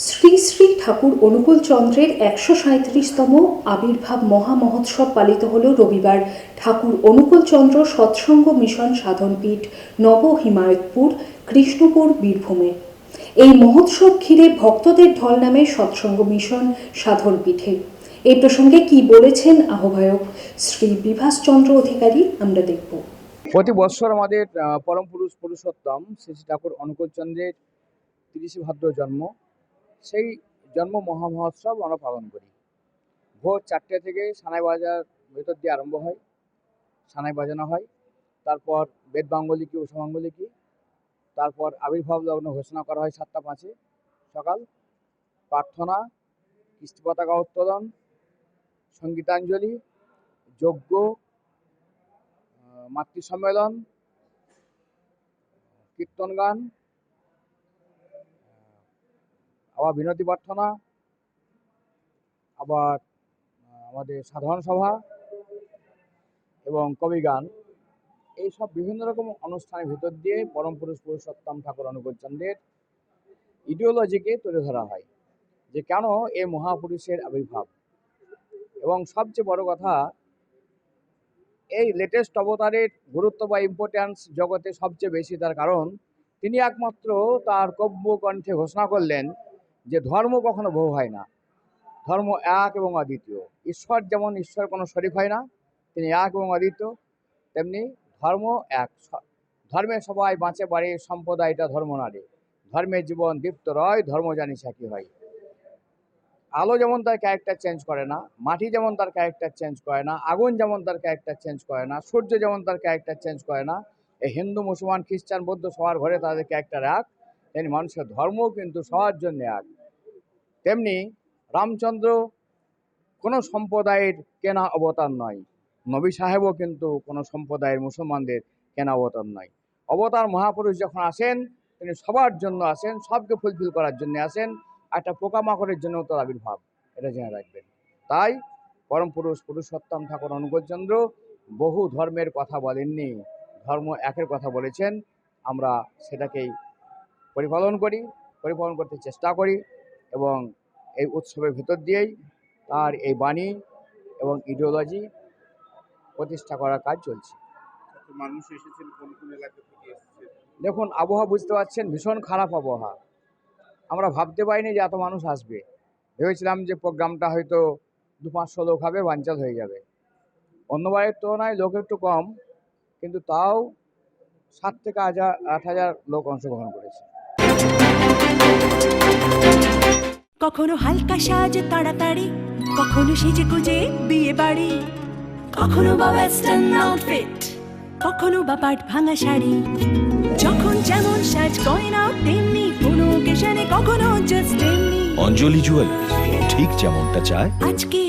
শ্রী শ্রী ঠাকুর অনুকূল চন্দ্রের ১৩৭তম আবির্ভাব মহামহোৎসব পালিত হল রবিবার ঠাকুর অনুকূল চন্দ্র সৎসঙ্গ মিশন সাধনপীঠ নব হিমায়তপুর কৃষ্ণপুর বীরভূমে। এই মহোৎসব ঘিরে ভক্তদের ঢল নামে সৎসঙ্গ মিশন সাধনপীঠে। এই প্রসঙ্গে কি বলেছেন আহ্বায়ক শ্রী বিভাস চন্দ্র অধিকারী আমরা দেখব। প্রতি বছর আমাদের পরম পুরুষ পুরুষোত্তম শ্রী শ্রী ঠাকুর অনুকূল চন্দ্রের ৩০শে ভাদ্র জন্ম, সেই জন্ম মহামহোৎসব আমরা পালন করি। ভোর ৪টে থেকে সানাই বাজার ভেতর দিয়ে আরম্ভ হয়, সানাই বাজানো হয়, তারপর বেদ বাঙ্গলিকি উষা বাঙ্গলিকি, তারপর আবির্ভাব লগ্ন ঘোষণা করা হয় ৭টা ৫-এ সকাল, প্রার্থনা, কৃষ্টি পতাকা উত্তোলন, সঙ্গীতাঞ্জলি, যজ্ঞ, মাতৃ সম্মেলন, কীর্তন গান, আবার বিনতি প্রার্থনা, আবার আমাদের সাধারণ সভা এবং কবি গান, এইসব বিভিন্ন রকম অনুষ্ঠানের ভিতর দিয়ে পরম পুরুষ পুরুষোত্তম ঠাকুর অনুকূল চন্দ্রের ইডিওলজিকে তুলে ধরা হয় যে কেন এই মহাপুরুষের আবির্ভাব। এবং সবচেয়ে বড় কথা, এই লেটেস্ট অবতারের গুরুত্ব বা ইম্পর্ট্যান্স জগতে সবচেয়ে বেশি, তার কারণ তিনি একমাত্র তার কাব্য কণ্ঠে ঘোষণা করলেন যে ধর্ম কখনো বহু হয় না, ধর্ম এক এবং অদ্বিতীয়। ঈশ্বর যেমন ঈশ্বর কোনো শরীক হয় না, তিনি এক এবং অদ্বিতীয়, তেমনি ধর্ম এক। ধর্মে সবাই বাঁচে বাড়ে, সম্প্রদায়টা ধর্ম নারে, ধর্মের জীবন দীপ্ত রয়, ধর্ম জানি সাক্ষী হয়। আলো যেমন তার ক্যারেক্টার চেঞ্জ করে না, মাটি যেমন তার ক্যারেক্টার চেঞ্জ করে না, আগুন যেমন তার ক্যারেক্টার চেঞ্জ করে না, সূর্য যেমন তার ক্যারেক্টার চেঞ্জ করে না, এই হিন্দু মুসলমান খ্রিস্টান বৌদ্ধ সবার ঘরে তাদের ক্যারেক্টার এক, তেমনি মানুষের ধর্মও কিন্তু সবার জন্য এক। তেমনি রামচন্দ্র কোনো সম্প্রদায়ের কেনা অবতার নয়, নবী সাহেবও কিন্তু কোনো সম্প্রদায়ের মুসলমানদের কেনা অবতার নয়। অবতার মহাপুরুষ যখন আসেন, তিনি সবার জন্য আসেন, সবকে ফুলফিল করার জন্য আসেন, একটা পোকামাকড়ের জন্য তার আবির্ভাব, এটা জেনে রাখবেন। তাই পরম পুরুষ পুরুষোত্তম ঠাকুর অনুকূল চন্দ্র বহু ধর্মের কথা বলেননি, ধর্ম একের কথা বলেছেন। আমরা সেটাকেই পরিপালন করতে চেষ্টা করি এবং এই উৎসবের ভিতর দিয়েই তার এই বাণী এবং ইডিওলজি প্রতিষ্ঠা করার কাজ চলছে। মানুষ এসেছেন কোন কোন এলাকা থেকে এসেছেন? দেখুন, আবহাওয়া বুঝতে পারছেন, ভীষণ খারাপ আবহাওয়া। আমরা ভাবতে পারিনি যে এত মানুষ আসবে। ভেবেছিলাম যে প্রোগ্রামটা হয়তো ২-৫০০ লোক হবে, বানচাল হয়ে যাবে। অন্যবারের তুলনায় লোক একটু কম, কিন্তু তাও ৭ থেকে ৮,০০০ লোক অংশগ্রহণ করেছে। কখনো হালকা সাজ তাড়াতাড়ি, কখনো সেজে গুজে বিয়ে বাড়ি, কখনো বা ওয়েস্টার্ন আউটফিট, কখনো বা পাট ভাঙা শাড়ি। যখন যেমন সাজ গয়না তেমনি কোনো অকেশনে, কখনো জাস্ট এমনি। অঞ্জলি জুয়েলার্স, ঠিক যেমনটা চায় আজকে